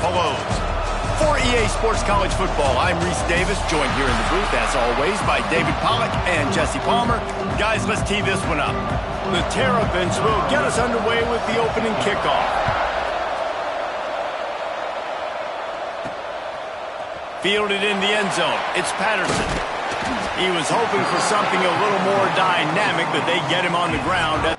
Buffaloes. For EA Sports College Football, I'm Reese Davis, joined here in the booth, as always, by David Pollack and Jesse Palmer. Guys, let's tee this one up. The Terrapins will get us underway with the opening kickoff. Fielded in the end zone, it's Patterson. He was hoping for something a little more dynamic, but they get him on the ground.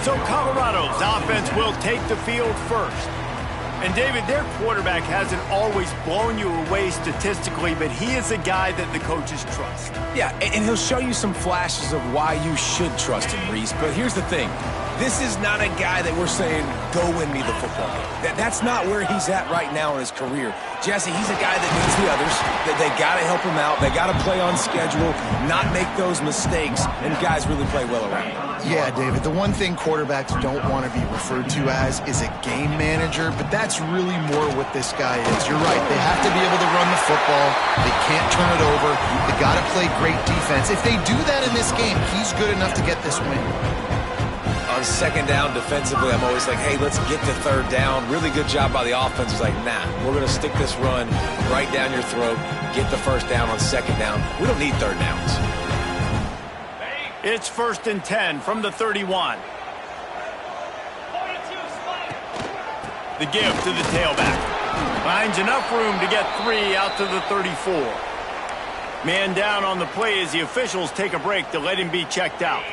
So Colorado's offense will take the field first. And David, their quarterback hasn't always blown you away statistically, but he is a guy that the coaches trust. Yeah, and he'll show you some flashes of why you should trust him, Reese. But here's the thing. This is not a guy that we're saying, go win me the football game. That's not where he's at right now in his career. Jesse, he's a guy that needs the others. That they got to help him out. They got to play on schedule, not make those mistakes, and guys really play well around him. Yeah, David, the one thing quarterbacks don't want to be referred to as is a game manager, but that's really more what this guy is. You're right. They have to be able to run the football. They can't turn it over. They got to play great defense. If they do that in this game, he's good enough to get this win. On second down defensively, I'm always like, hey, let's get to third down. Really good job by the offense. It's like, nah, we're going to stick this run right down your throat, get the first down on second down. We don't need third downs. It's 1st and 10 from the 31. The give to the tailback. Finds enough room to get 3 out to the 34. Man down on the play as the officials take a break to let him be checked out.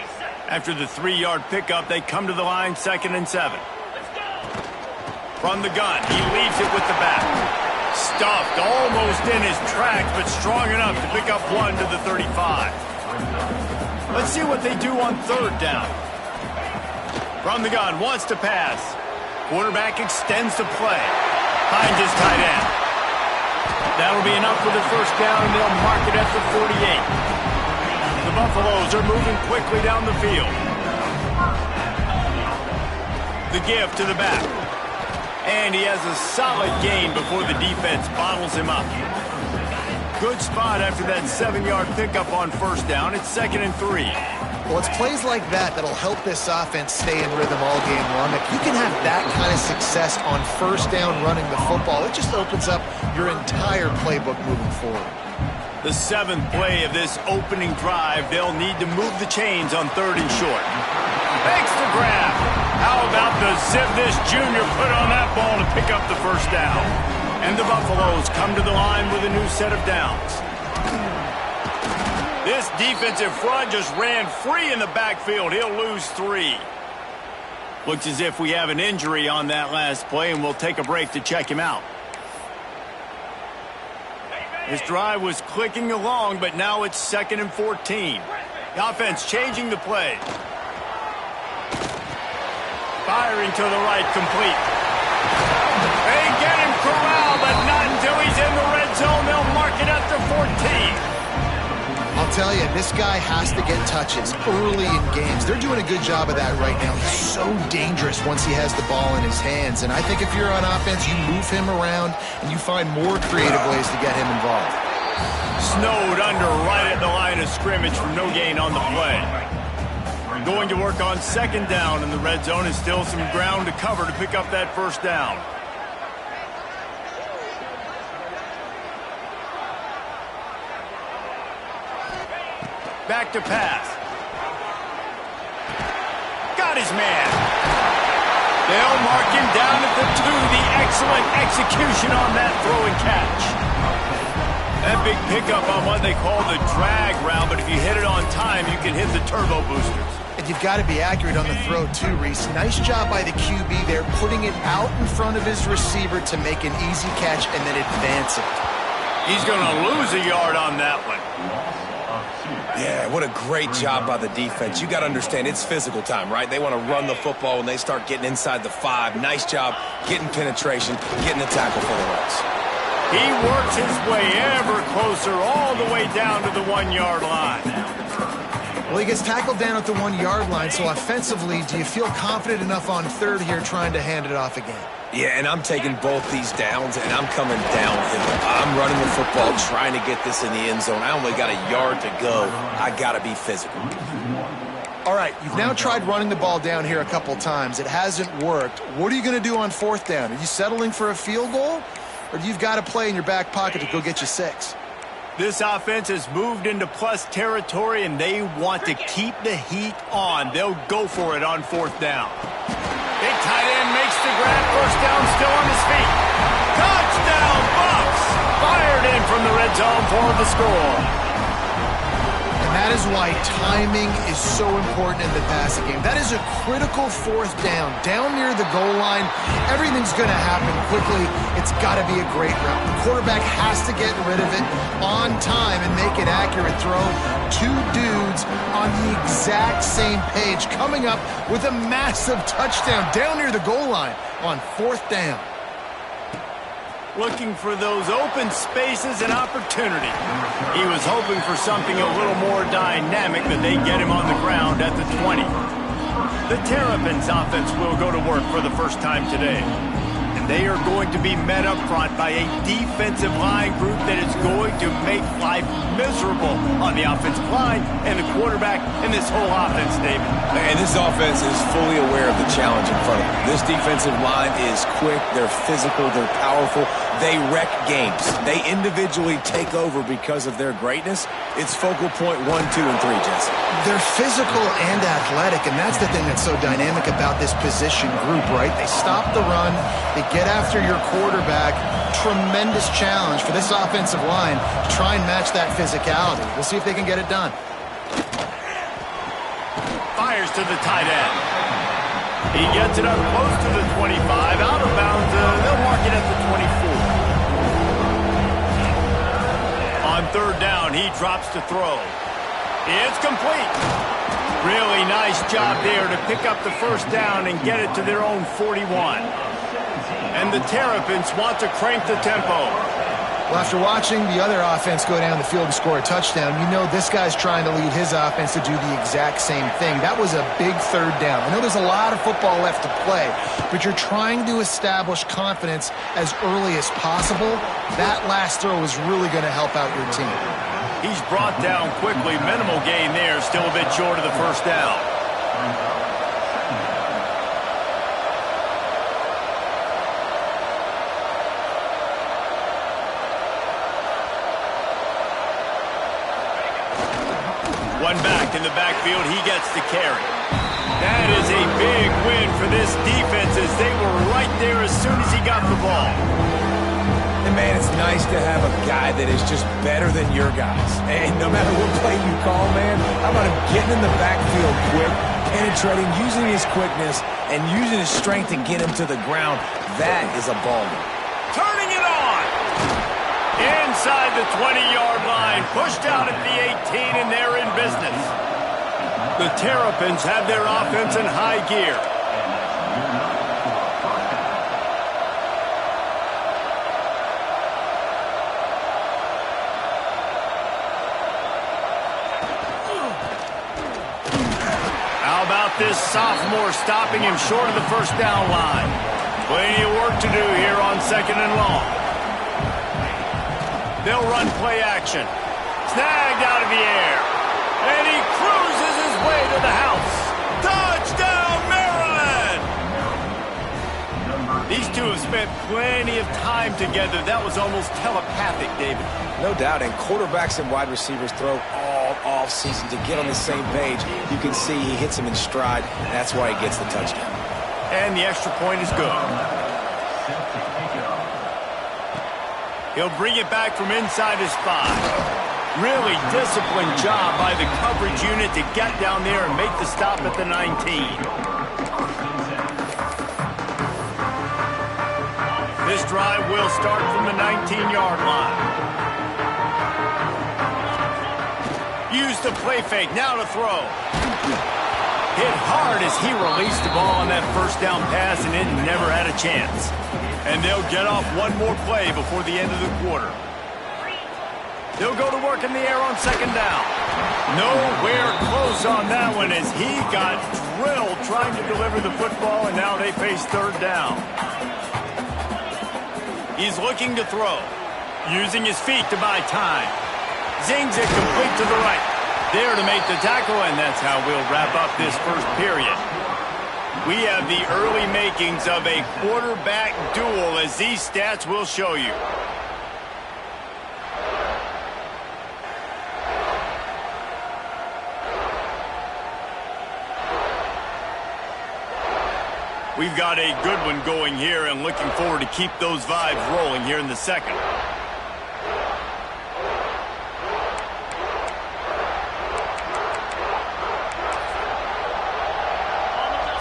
After the 3-yard pickup, they come to the line, 2nd and 7. From the gun, he leaves it with the back. Stuffed almost in his tracks, but strong enough to pick up 1 to the 35. Let's see what they do on 3rd down. From the gun, wants to pass. Quarterback extends the play. Finds his tight end. That'll be enough for the first down, and they'll mark it at the 48. The Buffaloes are moving quickly down the field. The give to the back. And he has a solid gain before the defense bottles him up. Good spot after that 7-yard pickup on 1st down. It's 2nd and 3. Well, it's plays like that that'll help this offense stay in rhythm all game long. If you can have that kind of success on 1st down running the football, it just opens up your entire playbook moving forward. The 7th play of this opening drive, they'll need to move the chains on 3rd and short. Makes the grab. How about the zip this junior put on that ball to pick up the first down? And the Buffaloes come to the line with a new set of downs. This defensive front just ran free in the backfield. He'll lose 3. Looks as if we have an injury on that last play, and we'll take a break to check him out. This drive was clicking along, but now it's 2nd and 14. The offense changing the play. Firing to the right, complete. They get him corralled, but not until he's in the red zone. They'll mark it at the 14. I'll tell you, this guy has to get touches early in games. They're doing a good job of that right now. He's so dangerous once he has the ball in his hands. And I think if you're on offense, you move him around and you find more creative ways to get him involved. Snowed under right at the line of scrimmage from no gain on the play. Going to work on 2nd down in the red zone, and still some ground to cover to pick up that first down. Back to pass. Got his man. They'll mark him down at the 2. The Excellent execution on that throw and catch. That big pickup on what they call the drag route, but if you hit it on time, you can hit the turbo boosters. And you've got to be accurate on the throw too, Reese. Nice job by the QB there, putting it out in front of his receiver to make an easy catch and then advance it. He's going to lose a yard on that one. Yeah, what a great job by the defense. You got to understand, it's physical time, right? They want to run the football when they start getting inside the 5. Nice job getting penetration, getting the tackle for the loss. He works his way ever closer all the way down to the 1-yard line. Well, he gets tackled down at the 1-yard line, so offensively, do you feel confident enough on third here trying to hand it off again? Yeah, and I'm taking both these downs, and I'm coming downhill. I'm running the football, trying to get this in the end zone. I only got a yard to go. I got to be physical. All right, you've now tried running the ball down here a couple times. It hasn't worked. What are you going to do on fourth down? Are you settling for a field goal? Or do you got to play in your back pocket to go get you 6? This offense has moved into plus territory, and they want to keep the heat on. They'll go for it on fourth down. Big tight end makes the grab. First down, still on his feet. Touchdown, Bucks! Fired in from the red zone for the score. And that is why timing is so important in the passing game. That is a critical fourth down. Down near the goal line, everything's going to happen quickly. It's got to be a great route. The quarterback has to get rid of it on time and make an accurate throw. 2 dudes on the exact same page coming up with a massive touchdown down near the goal line on fourth down. Looking for those open spaces and opportunity. He was hoping for something a little more dynamic, but they get him on the ground at the 20. The Terrapins offense will go to work for the first time today. And they are going to be met up front by a defensive line group that is going to make life miserable on the offensive line and the quarterback and this whole offense, David. And this offense is fully aware of the challenge in front of them. This defensive line is quick, they're physical, they're powerful, they wreck games. They individually take over because of their greatness. It's focal point 1, 2, and 3, Jesse. They're physical and athletic, and that's the thing that's so dynamic about this position group, right? They stop the run, they get after your quarterback. Tremendous challenge for this offensive line to try and match that physicality. We'll see if they can get it done. Fires to the tight end. He gets it up close to the 25, out of bounds. They'll mark it at the 24. On third down, he drops to throw. It's complete. Really nice job there to pick up the first down and get it to their own 41. And the Terrapins want to crank the tempo. Well, after watching the other offense go down the field and score a touchdown, you know this guy's trying to lead his offense to do the exact same thing. That was a big third down. I know there's a lot of football left to play, but you're trying to establish confidence as early as possible. That last throw is really going to help out your team. He's brought down quickly. Minimal gain there. Still a bit short of the first down. One back in the backfield, he gets the carry. That is a big win for this defense as they were right there as soon as he got the ball. And man, it's nice to have a guy that is just better than your guys. And no matter what play you call, man, how about him getting in the backfield quick, penetrating, using his quickness, and using his strength to get him to the ground. That is a ball game. Turning it on. Inside the 20-yard line, pushed out at the 18, and they're in business. The Terrapins have their offense in high gear. How about this sophomore stopping him short of the first down line? Plenty of work to do here on second and long. They'll run play action. Snagged out of the air. And he cruises his way to the house. Touchdown, Maryland! These two have spent plenty of time together. That was almost telepathic, David. No doubt, and quarterbacks and wide receivers throw all off season to get on the same page. You can see he hits him in stride. That's why he gets the touchdown. And the extra point is good. He'll bring it back from inside his 5. Really disciplined job by the coverage unit to get down there and make the stop at the 19. This drive will start from the 19-yard line. Use the play fake, now to throw. Hit hard as he released the ball on that first down pass, and it never had a chance. And they'll get off one more play before the end of the quarter. They'll go to work in the air on second down. Nowhere close on that one as he got drilled trying to deliver the football, and now they face third down. He's looking to throw, using his feet to buy time. Zings it complete to the right. There to make the tackle, and that's how we'll wrap up this first period. We have the early makings of a quarterback duel, as these stats will show you. We've got a good one going here, and looking forward to keep those vibes rolling here in the second.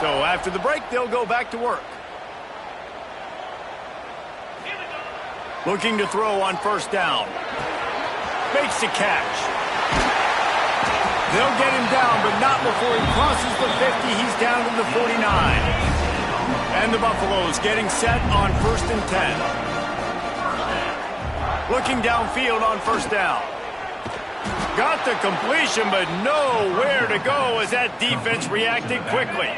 So after the break, they'll go back to work. Looking to throw on first down. Makes the catch. They'll get him down, but not before he crosses the 50. He's down to the 49. And the Buffaloes getting set on 1st and 10. Looking downfield on first down. Got the completion, but nowhere to go as that defense reacted quickly.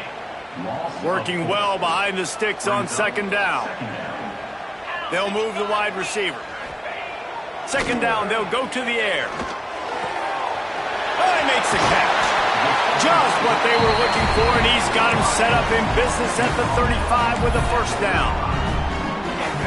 Working well behind the sticks on second down. They'll move the wide receiver. Second down, they'll go to the air. Oh, he makes the catch. Just what they were looking for, and he's got him set up in business at the 35 with a first down.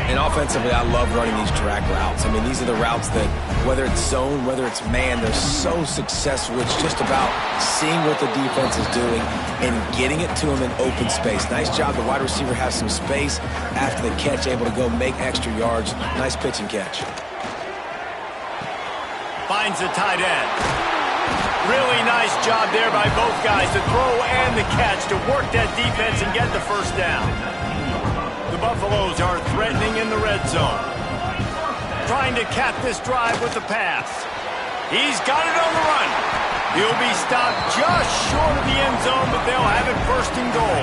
And offensively, I love running these drag routes. I mean, these are the routes that, whether it's zone, whether it's man, they're so successful. It's just about seeing what the defense is doing and getting it to him in open space. Nice job. The wide receiver has some space after the catch, able to go make extra yards. Nice pitch and catch. Finds the tight end. Really nice job there by both guys, the throw and the catch, to work that defense and get the first down. The Buffaloes are threatening in the red zone. Trying to cap this drive with the pass. He's got it on the run. He'll be stopped just short of the end zone, but they'll have it first and goal.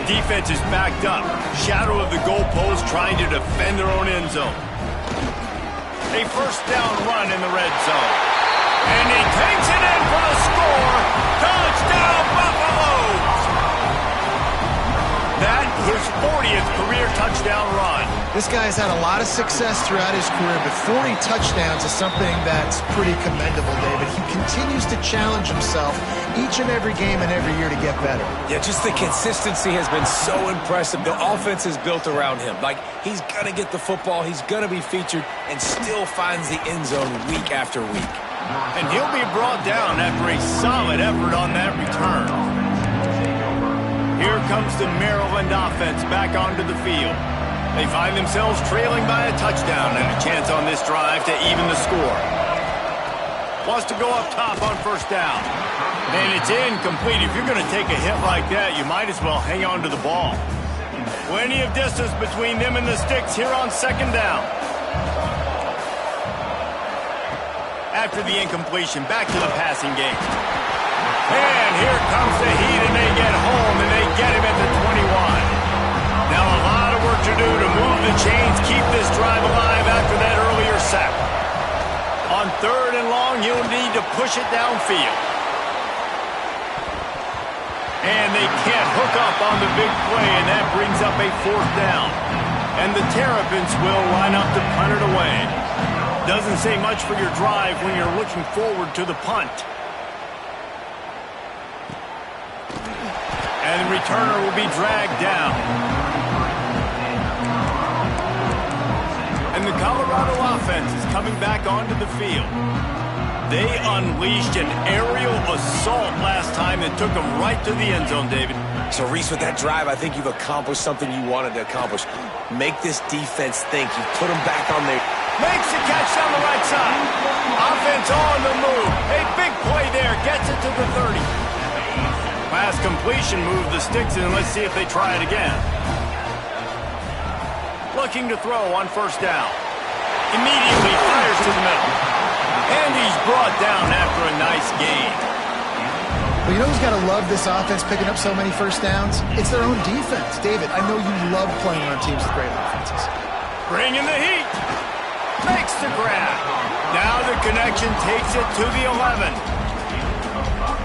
Defense is backed up. Shadow of the goalpost, trying to defend their own end zone. A first down run in the red zone. And he takes it in for the score. Touchdown, Buffaloes! That his 40th career touchdown run. This guy's had a lot of success throughout his career, but 40 touchdowns is something that's pretty commendable, David. He continues to challenge himself each and every game and every year to get better. Yeah, just the consistency has been so impressive. The offense is built around him. Like, he's going to get the football, he's going to be featured, and still finds the end zone week after week. And he'll be brought down after a solid effort on that return. Here comes the Maryland offense back onto the field. They find themselves trailing by a touchdown and a chance on this drive to even the score. Wants to go up top on first down. And it's incomplete. If you're going to take a hit like that, you might as well hang on to the ball. Plenty of distance between them and the sticks here on second down. After the incompletion, back to the passing game. And here comes the heat, and they get home, and they get him at the 21. Now a lot of work to do to move the chains, keep this drive alive after that earlier sack. On third and long, he'll need to push it downfield. And they can't hook up on the big play, and that brings up a fourth down. And the Terrapins will line up to punt it away. Doesn't say much for your drive when you're looking forward to the punt. And the returner will be dragged down. And the Colorado offense is coming back onto the field. They unleashed an aerial assault last time that took them right to the end zone, David. So, Reese, with that drive, I think you've accomplished something you wanted to accomplish. Make this defense think. You've put them back on their... Makes the catch down the right side. Offense on the move. A big play there. Gets it to the 30. Pass completion, move the sticks in. Let's see if they try it again. Looking to throw on first down. Immediately fires to the middle. And he's brought down after a nice gain. Well, you know who's got to love this offense picking up so many first downs? It's their own defense. David, I know you love playing on teams with great offenses. Bringing the heat. Makes the grab. Now the connection takes it to the 11.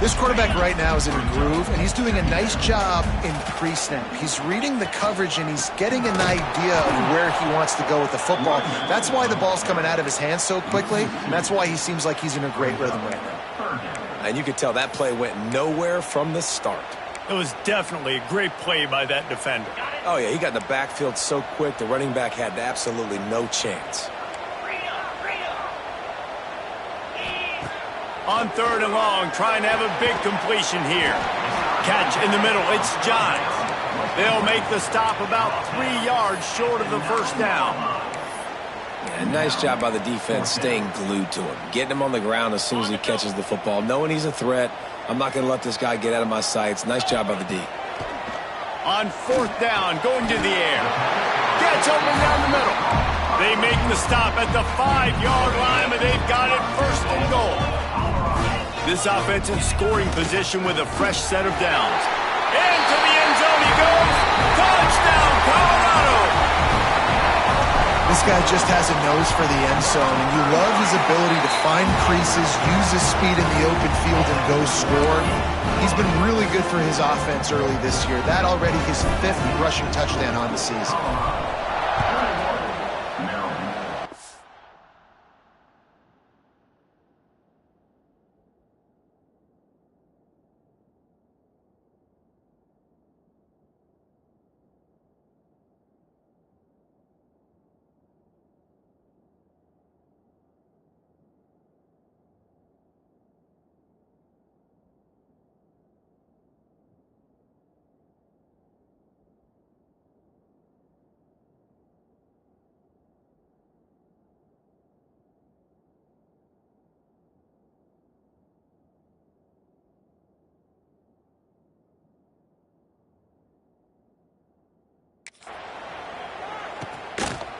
This quarterback right now is in a groove, and he's doing a nice job in pre-snap. He's reading the coverage, and he's getting an idea of where he wants to go with the football. That's why the ball's coming out of his hands so quickly, and that's why he seems like he's in a great rhythm right now. And you could tell that play went nowhere from the start. It was definitely a great play by that defender. Oh, yeah, he got in the backfield so quick, the running back had absolutely no chance. On third and long, trying to have a big completion here. Catch in the middle, it's Johns. They'll make the stop about 3 yards short of the first down. Yeah, nice job by the defense staying glued to him. Getting him on the ground as soon as he catches the football. Knowing he's a threat, I'm not going to let this guy get out of my sights. Nice job by the D. On fourth down, going to the air. Gets open down the middle. They make the stop at the 5-yard line, but they've got it first and goal. This offense in scoring position with a fresh set of downs. Into the end zone he goes. Touchdown, Colorado! This guy just has a nose for the end zone, and you love his ability to find creases, use his speed in the open field, and go score. He's been really good for his offense early this year. That already his 5th rushing touchdown on the season.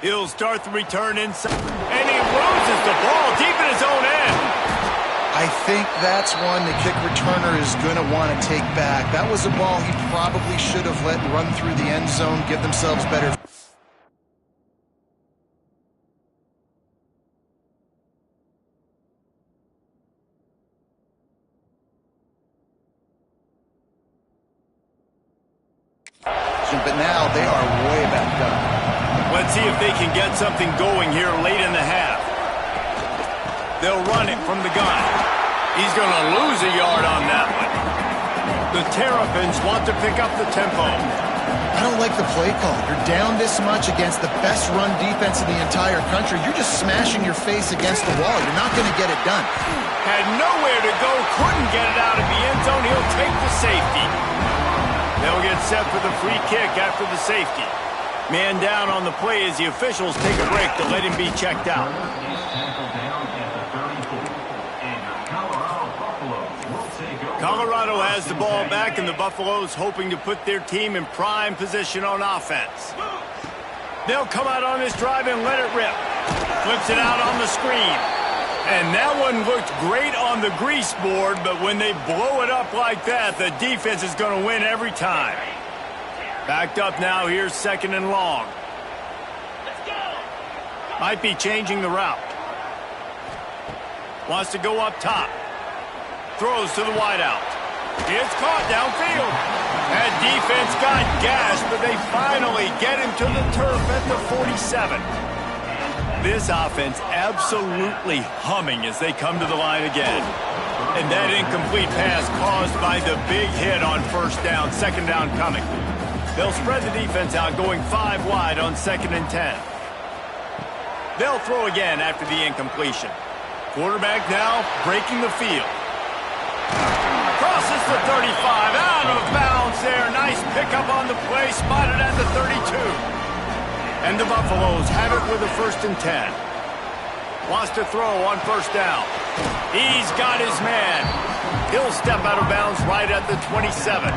He'll start the return inside, and he loses the ball deep in his own end. I think that's one the kick returner is going to want to take back. That was a ball he probably should have let run through the end zone, give themselves better. But now they are way back up. Let's see if they can get something going here late in the half. They'll run it from the gun. He's going to lose a yard on that one. The Terrapins want to pick up the tempo. I don't like the play call. You're down this much against the best run defense in the entire country. You're just smashing your face against the wall. You're not going to get it done. Had nowhere to go, couldn't get it out of the end zone. He'll take the safety. They'll get set for the free kick after the safety. Man down on the play as the officials take a break to let him be checked out. Colorado has the ball back, and the Buffaloes hoping to put their team in prime position on offense. They'll come out on this drive and let it rip. Flips it out on the screen. And that one looked great on the grease board, but when they blow it up like that, the defense is going to win every time. Backed up now, here's second and long. Might be changing the route. Wants to go up top. Throws to the wideout. It's caught downfield. That defense got gashed, but they finally get him to the turf at the 47. This offense absolutely humming as they come to the line again. And that incomplete pass caused by the big hit on first down, second down coming. They'll spread the defense out, going 5 wide on 2nd and 10. They'll throw again after the incompletion. Quarterback now breaking the field. Crosses the 35, out of bounds, there. Nice pickup on the play, spotted at the 32. And the Buffaloes have it with a 1st and 10. Wants to throw on 1st down. He's got his man. He'll step out of bounds right at the 27.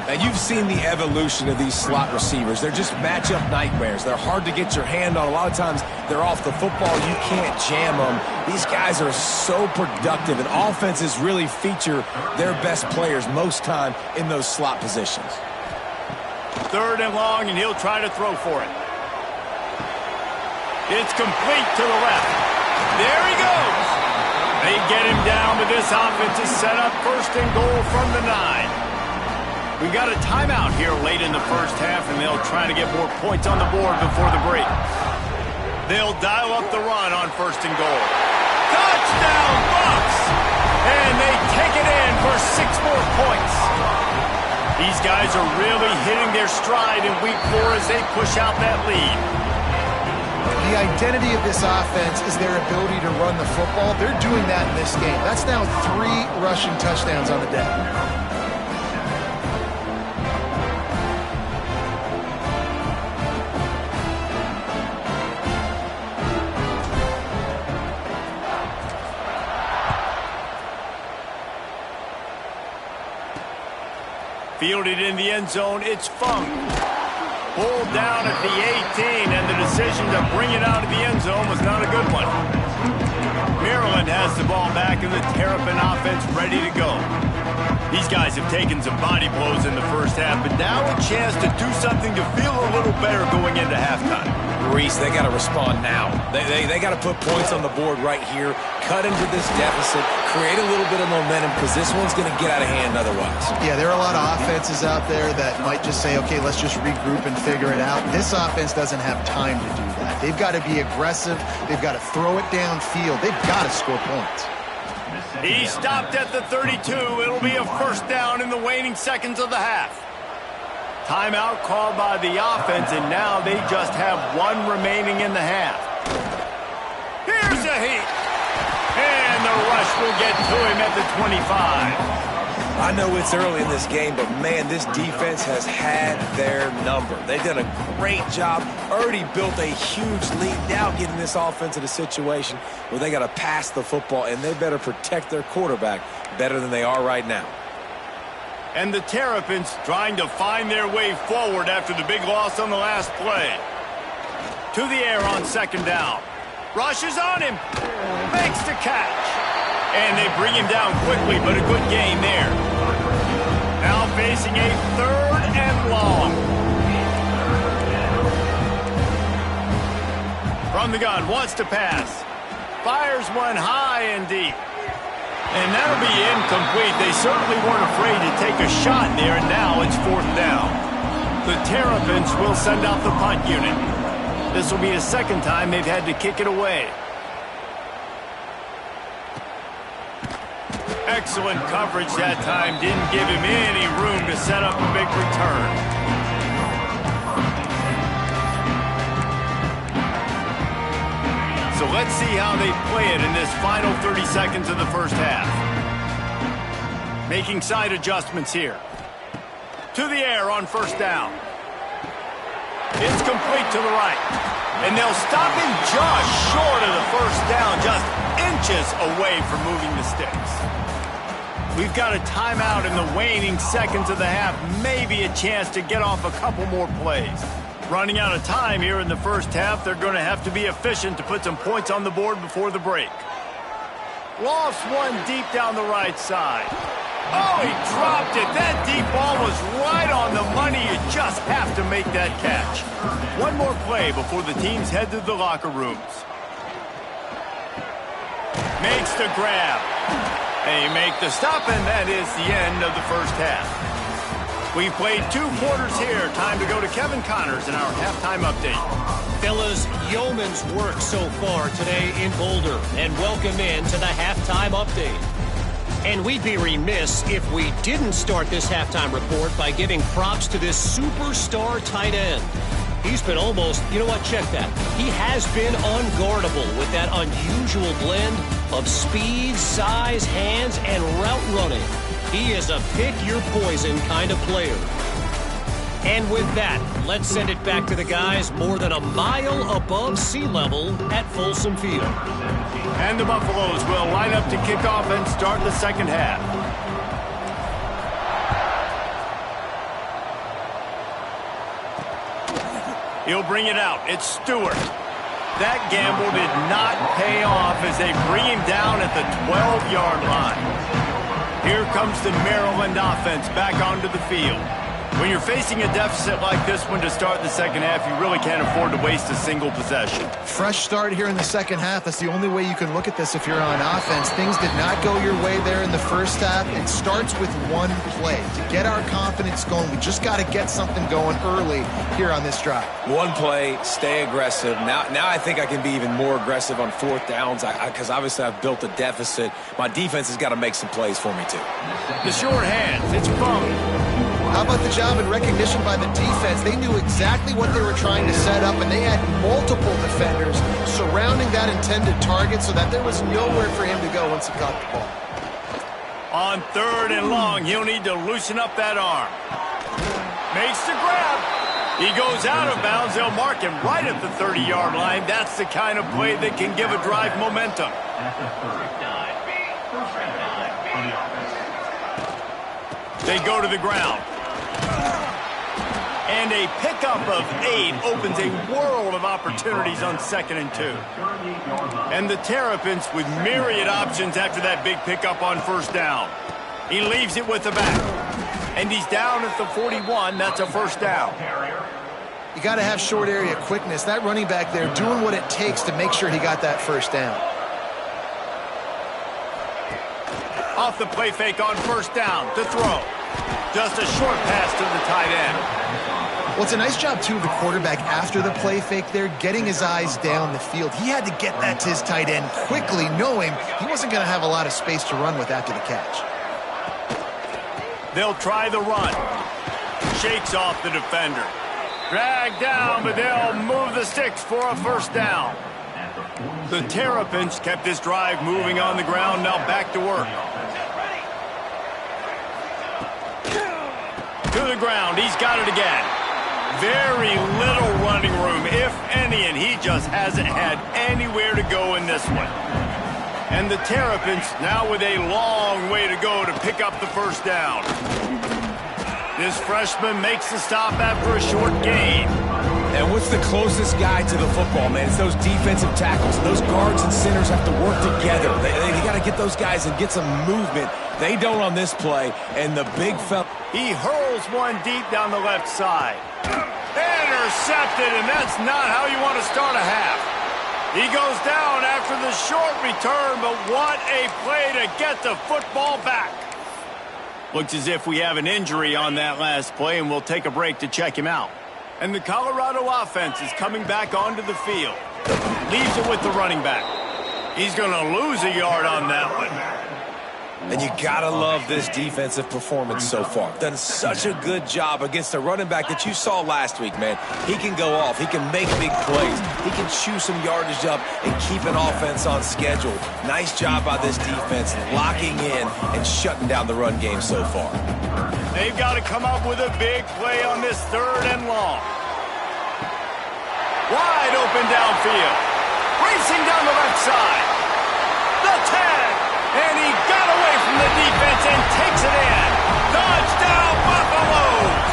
Now, you've seen the evolution of these slot receivers. They're just matchup nightmares. They're hard to get your hand on. A lot of times, they're off the football. You can't jam them. These guys are so productive, and offenses really feature their best players most time in those slot positions. 3rd and long, and he'll try to throw for it. It's complete to the left. There he goes. They get him down, but this offense is set up 1st and goal from the 9. We got a timeout here late in the 1st half, and they'll try to get more points on the board before the break. They'll dial up the run on 1st and goal. Touchdown, Bucks! And they take it in for 6 more points. These guys are really hitting their stride in week 4 as they push out that lead. The identity of this offense is their ability to run the football. They're doing that in this game. That's now 3 rushing touchdowns on the day. Fielded in the end zone, it's Funk. Pulled down at the 18, and the decision to bring it out of the end zone was not a good one. Maryland has the ball back, and the Terrapin offense ready to go. These guys have taken some body blows in the 1st half, but now a chance to do something to feel a little better going into halftime. Reese, they got to respond now. They got to put points on the board right here, cut into this deficit, create a little bit of momentum, because this one's going to get out of hand otherwise. Yeah, there are a lot of offenses out there that might just say, okay, let's just regroup and figure it out. This offense doesn't have time to do that. They've got to be aggressive. They've got to throw it downfield. They've got to score points. He stopped at the 32. It'll be a 1st down in the waning seconds of the half. Timeout called by the offense, and now they just have 1 remaining in the half. Here's a heat. And the rush will get to him at the 25. I know it's early in this game, but, man, this defense has had their number. They've done a great job, already built a huge lead, now getting this offense in a situation where they got to pass the football, and they better protect their quarterback better than they are right now. And the Terrapins trying to find their way forward after the big loss on the last play. To the air on 2nd down. Rushes on him. Makes the catch. And they bring him down quickly, but a good gain there. Now facing a 3rd and long. From the gun, wants to pass. Fires one high and deep. And that'll be incomplete. They certainly weren't afraid to take a shot there, and now it's 4th down. The Terrapins will send out the punt unit. This will be the 2nd time they've had to kick it away. Excellent coverage that time. Didn't give him any room to set up a big return. So let's see how they play it in this final 30 seconds of the 1st half. Making side adjustments here. To the air on 1st down. It's complete to the right. And they'll stop him just short of the 1st down, just inches away from moving the sticks. We've got a timeout in the waning seconds of the half. Maybe a chance to get off a couple more plays. Running out of time here in the 1st half. They're going to have to be efficient to put some points on the board before the break. Lost one deep down the right side. Oh, he dropped it. That deep ball was right on the money. You just have to make that catch. One more play before the teams head to the locker rooms. Makes the grab. They make the stop, and that is the end of the 1st half. We've played 2 quarters here. Time to go to Kevin Connors in our halftime update. Fellas, yeoman's work so far today in Boulder, and welcome in to the halftime update. And we'd be remiss if we didn't start this halftime report by giving props to this superstar tight end. He's been almost, you know what, check that. He has been unguardable with that unusual blend of speed, size, hands, and route running. He is a pick-your-poison kind of player. And with that, let's send it back to the guys more than a mile above sea level at Folsom Field. And the Buffaloes will line up to kick off and start the second half. He'll bring it out. It's Stewart. That gamble did not pay off as they bring him down at the 12-yard line. Here comes the Maryland offense back onto the field. When you're facing a deficit like this one to start the second half, you really can't afford to waste a single possession. Fresh start here in the second half. That's the only way you can look at this if you're on offense. Things did not go your way there in the first half. It starts with one play. To get our confidence going, we just got to get something going early here on this drive. One play, stay aggressive. Now I think I can be even more aggressive on fourth downs because obviously I've built a deficit. My defense has got to make some plays for me too. The short hands, it's Bone. How about the job and recognition by the defense? They knew exactly what they were trying to set up, and they had multiple defenders surrounding that intended target so that there was nowhere for him to go once he got the ball. On 3rd and long, he'll need to loosen up that arm. Makes the grab. He goes out of bounds. They'll mark him right at the 30-yard line. That's the kind of play that can give a drive momentum. They go to the ground. And a pickup of 8 opens a world of opportunities on 2nd and 2. And the Terrapins with myriad options after that big pickup on 1st down. He leaves it with the back. And he's down at the 41. That's a 1st down. You got to have short area quickness. That running back there doing what it takes to make sure he got that 1st down. Off the play fake on 1st down to throw. Just a short pass to the tight end. Well, it's a nice job, too, of the quarterback after the play fake there, getting his eyes down the field. He had to get that to his tight end quickly, knowing he wasn't going to have a lot of space to run with after the catch. They'll try the run. Shakes off the defender. Dragged down, but they'll move the sticks for a 1st down. The Terrapins kept this drive moving on the ground, now back to work. To the ground, he's got it again. Very little running room, if any, and he just hasn't had anywhere to go in this one. And the Terrapins now with a long way to go to pick up the 1st down. This freshman makes the stop after a short gain. And what's the closest guy to the football, man? It's those defensive tackles. Those guards and centers have to work together. They got to get those guys and get some movement. They don't on this play. And the big fella. He hurls one deep down the left side. Intercepted, and that's not how you want to start a half. He goes down after the short return, but what a play to get the football back. Looks as if we have an injury on that last play, and we'll take a break to check him out. And the Colorado offense is coming back onto the field. Leaves it with the running back. He's going to lose a yard on that one. And you got to love this defensive performance so far. Done such a good job against a running back that you saw last week, man. He can go off. He can make big plays. He can chew some yardage up and keep an offense on schedule. Nice job by this defense locking in and shutting down the run game so far. They've got to come up with a big play on this 3rd and long. Wide open downfield. Racing down the left side. The tag. And he got away from the defense and takes it in. Touchdown, Buffaloes!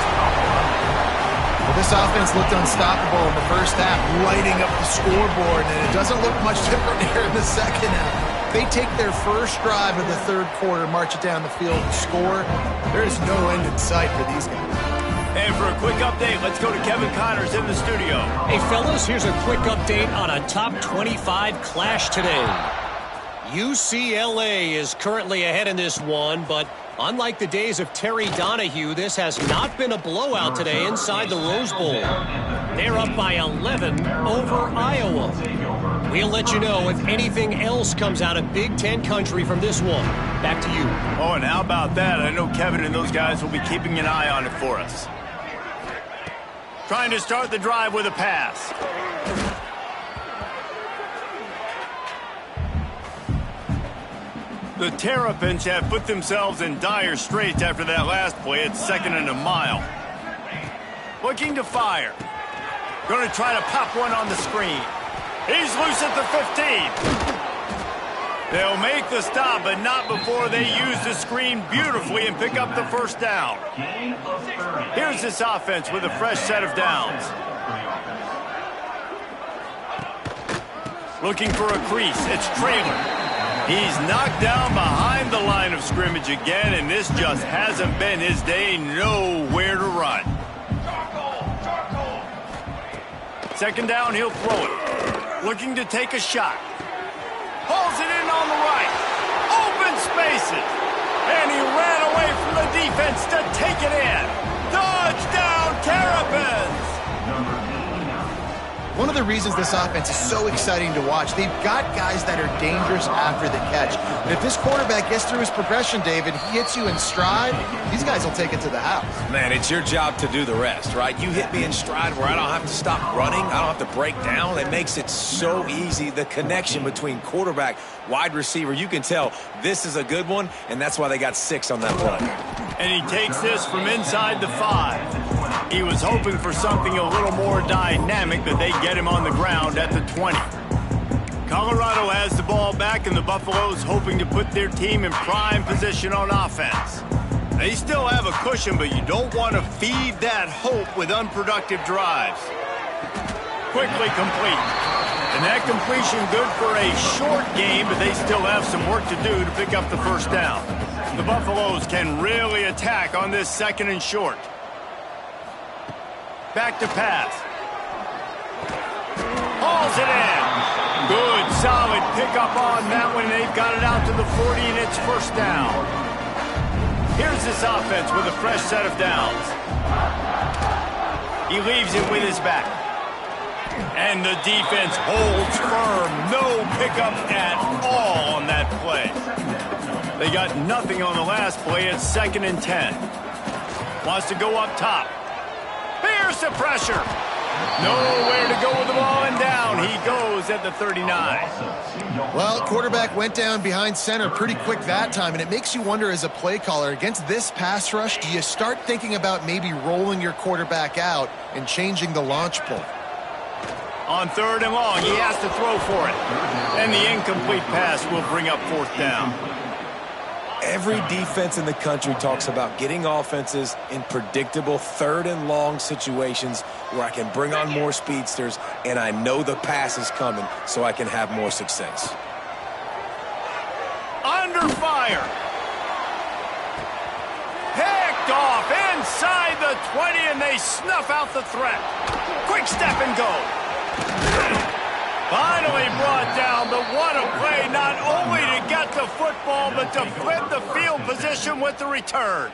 Well, this offense looked unstoppable in the first half, lighting up the scoreboard, and it doesn't look much different here in the second half. They take their first drive of the 3rd quarter, march it down the field, and score. There is no end in sight for these guys. And for a quick update, let's go to Kevin Connors in the studio. Hey, fellas, here's a quick update on a top 25 clash today. UCLA is currently ahead in this one, but unlike the days of Terry Donahue, this has not been a blowout today inside the Rose Bowl. They're up by 11 over Iowa. We'll let you know if anything else comes out of Big Ten country from this one. Back to you. Oh, and how about that? I know Kevin and those guys will be keeping an eye on it for us. Trying to start the drive with a pass. The Terrapins have put themselves in dire straits after that last play at 2nd and a mile. Looking to fire. Going to try to pop one on the screen. He's loose at the 15. They'll make the stop, but not before they use the screen beautifully and pick up the first down. Here's this offense with a fresh set of downs. Looking for a crease. It's Traylor. He's knocked down behind the line of scrimmage again, and this just hasn't been his day. Nowhere to run. Second down, he'll throw it. Looking to take a shot. Pulls it in on the right. Open spaces. And he ran away from the defense to take it in. Touchdown, Terrapins! One of the reasons this offense is so exciting to watch, they've got guys that are dangerous after the catch. And if this quarterback gets through his progression, David, he hits you in stride, these guys will take it to the house. Man, it's your job to do the rest, right? You hit me in stride where I don't have to stop running. I don't have to break down. It makes it so easy. The connection between quarterback, wide receiver, you can tell this is a good one, and that's why they got 6 on that play. And he takes this from inside the 5. He was hoping for something a little more dynamic, but they get him on the ground at the 20. Colorado has the ball back, and the Buffaloes hoping to put their team in prime position on offense. They still have a cushion, but you don't want to feed that hope with unproductive drives. Quickly complete. And that completion good for a short game, but they still have some work to do to pick up the first down. The Buffaloes can really attack on this 2nd and short. Back to pass. Hauls it in. Good, solid pickup on that one. They've got it out to the 40, and it's first down. Here's this offense with a fresh set of downs. He leaves it with his back. And the defense holds firm. No pickup at all on that play. They got nothing on the last play. It's 2nd and 10. Wants to go up top. Here's the pressure. Nowhere to go with the ball, and down he goes at the 39. Well, quarterback went down behind center pretty quick that time, and it makes you wonder as a play caller, against this pass rush, do you start thinking about maybe rolling your quarterback out and changing the launch point? On 3rd and long, he has to throw for it. And the incomplete pass will bring up 4th down. Every defense in the country talks about getting offenses in predictable 3rd and long situations where I can bring on more speedsters and I know the pass is coming so I can have more success. Under fire. Picked off inside the 20, and they snuff out the threat. Quick step and go. Finally brought down, but what a play, not only to get the football, but to flip the field position with the return.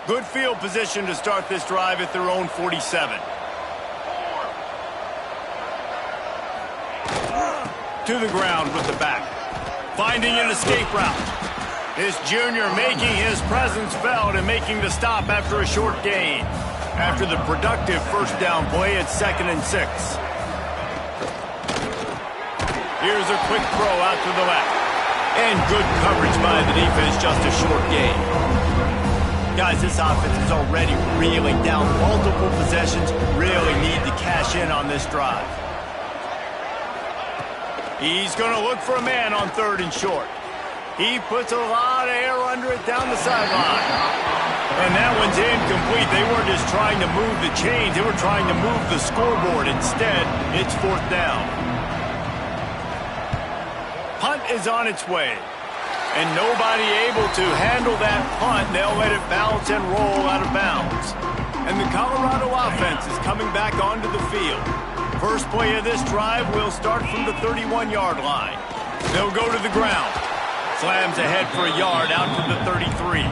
Good field position to start this drive at their own 47. To the ground with the back. Finding an escape route. This junior making his presence felt and making the stop after a short gain. After the productive first down play, it's 2nd and 6. Here's a quick throw out to the left. And good coverage by the defense, just a short gain. Guys, this offense is already reeling down multiple possessions. Really need to cash in on this drive. He's going to look for a man on 3rd and short. He puts a lot of air under it down the sideline. And that one's incomplete. They weren't just trying to move the chains. They were trying to move the scoreboard. Instead, it's 4th down. Punt is on its way. And nobody able to handle that punt. They'll let it bounce and roll out of bounds. And the Colorado offense is coming back onto the field. First play of this drive will start from the 31-yard line. They'll go to the ground. Slams ahead for a yard out to the 33.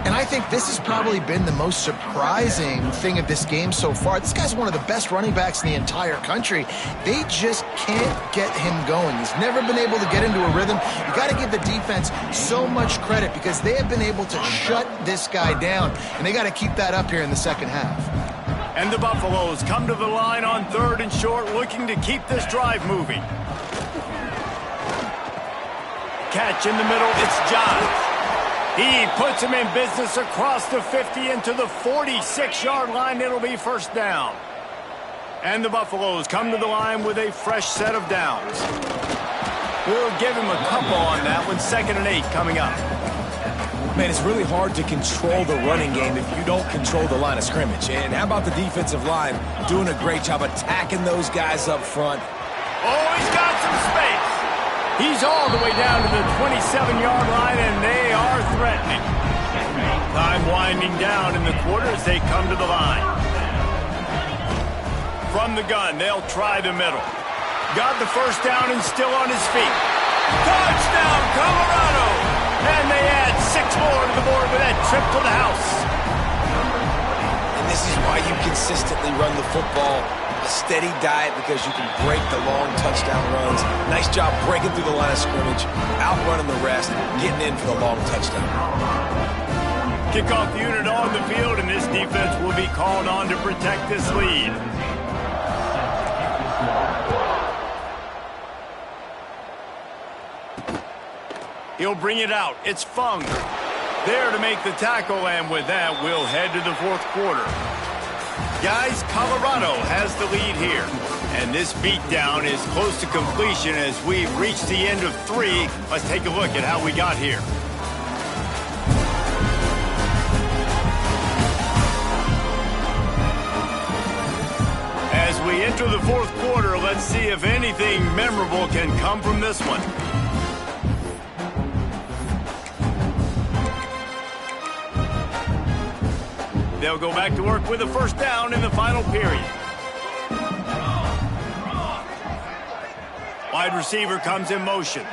And I think this has probably been the most surprising thing of this game so far. This guy's one of the best running backs in the entire country. They just can't get him going. He's never been able to get into a rhythm. You got to give the defense so much credit because they have been able to shut this guy down, and they got to keep that up here in the second half. And the Buffaloes come to the line on 3rd and short, looking to keep this drive moving. catch in the middle. It's Johns. He puts him in business across the 50 into the 46-yard line. It'll be first down. And the Buffaloes come to the line with a fresh set of downs. We'll give him a couple on that one. 2nd and 8 coming up. Man, it's really hard to control the running game if you don't control the line of scrimmage. And how about the defensive line doing a great job attacking those guys up front? Oh, he's got some space. He's all the way down to the 27-yard line, and they are threatening. Time winding down in the quarter as they come to the line. From the gun, they'll try the middle. Got the first down and still on his feet. Touchdown, Colorado! And they add 6 more to the board with that trip to the house. And this is why you consistently run the football. A steady diet because you can break the long touchdown runs. Nice job breaking through the line of scrimmage, outrunning the rest, getting in for the long touchdown. Kickoff unit on the field, and this defense will be called on to protect this lead. He'll bring it out. It's Fung there to make the tackle, and with that, we'll head to the 4th quarter. Guys, Colorado has the lead here, and this beatdown is close to completion as we've reached the end of 3. Let's take a look at how we got here. As we enter the 4th quarter, let's see if anything memorable can come from this one. They'll go back to work with a first down in the final period. Wide receiver comes in motion.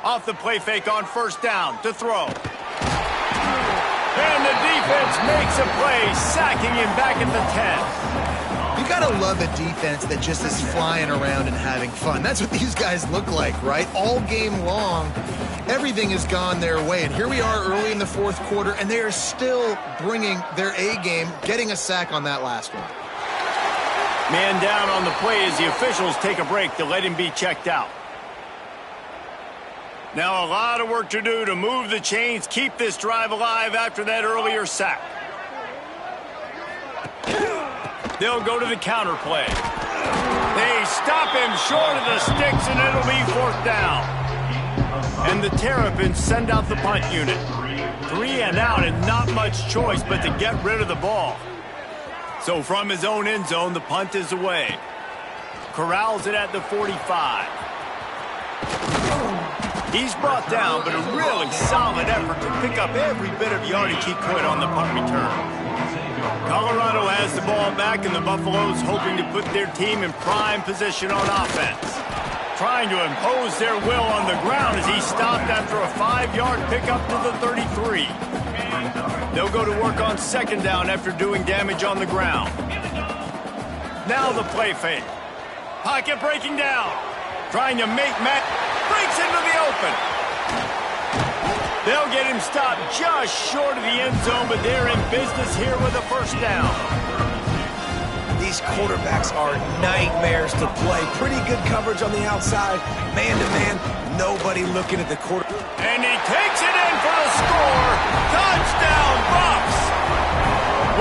Off the play fake on first down to throw. And the defense makes a play, sacking him back at the 10. You gotta love a defense that just is flying around and having fun. That's what these guys look like, right? All game long, everything has gone their way. And here we are early in the 4th quarter, and they are still bringing their A game, getting a sack on that last one. Man down on the play as the officials take a break to let him be checked out. Now a lot of work to do to move the chains, keep this drive alive after that earlier sack. They'll go to the counter play. They stop him short of the sticks, and it'll be 4th down. And the Terrapins send out the punt unit. 3 and out, and not much choice but to get rid of the ball. So from his own end zone, the punt is away. Corrals it at the 45. He's brought down, but a really solid effort to pick up every bit of yardage he could on the punt return. Colorado has the ball back, and the Buffaloes hoping to put their team in prime position on offense. Trying to impose their will on the ground as he stopped after a 5-yard pickup to the 33. They'll go to work on 2nd down after doing damage on the ground. Now the play fake. Pocket breaking down. Trying to make Matt. Breaks into the open. They'll get him stopped just short of the end zone, but they're in business here with a first down. These quarterbacks are nightmares to play. Pretty good coverage on the outside. Man-to-man, nobody looking at the quarter. And he takes it in for the score. Touchdown, Bucs!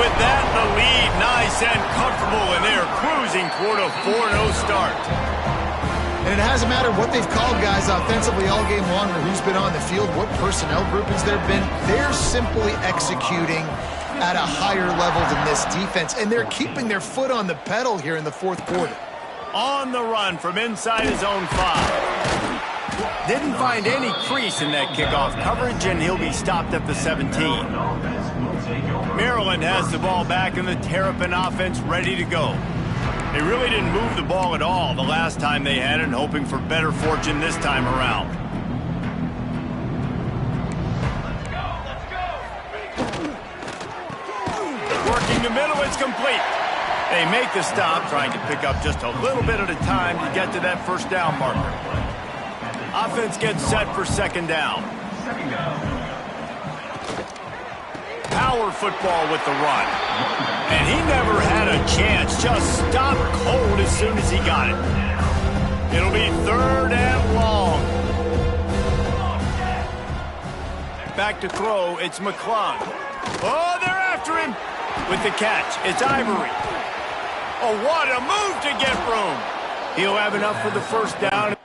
With that, the lead nice and comfortable, and they're cruising toward a 4-0 start. And it hasn't mattered what they've called guys offensively all game long or who's been on the field, what personnel groupings there have been. They're simply executing at a higher level than this defense, and they're keeping their foot on the pedal here in the 4th quarter. On the run from inside his own 5. Didn't find any crease in that kickoff coverage, and he'll be stopped at the 17. Maryland has the ball back, and the Terrapin offense ready to go. They really didn't move the ball at all the last time they had it, and hoping for better fortune this time around. Working the middle, it's complete. They make the stop, trying to pick up just a little bit at a time to get to that first down marker. Offense gets set for 2nd down. Power football with the run. And he never had a chance. Just stopped cold as soon as he got it. It'll be 3rd and long. Back to throw, it's McClung. Oh, they're after him. With the catch, it's Ivory. Oh, what a move to get room. He'll have enough for the first down.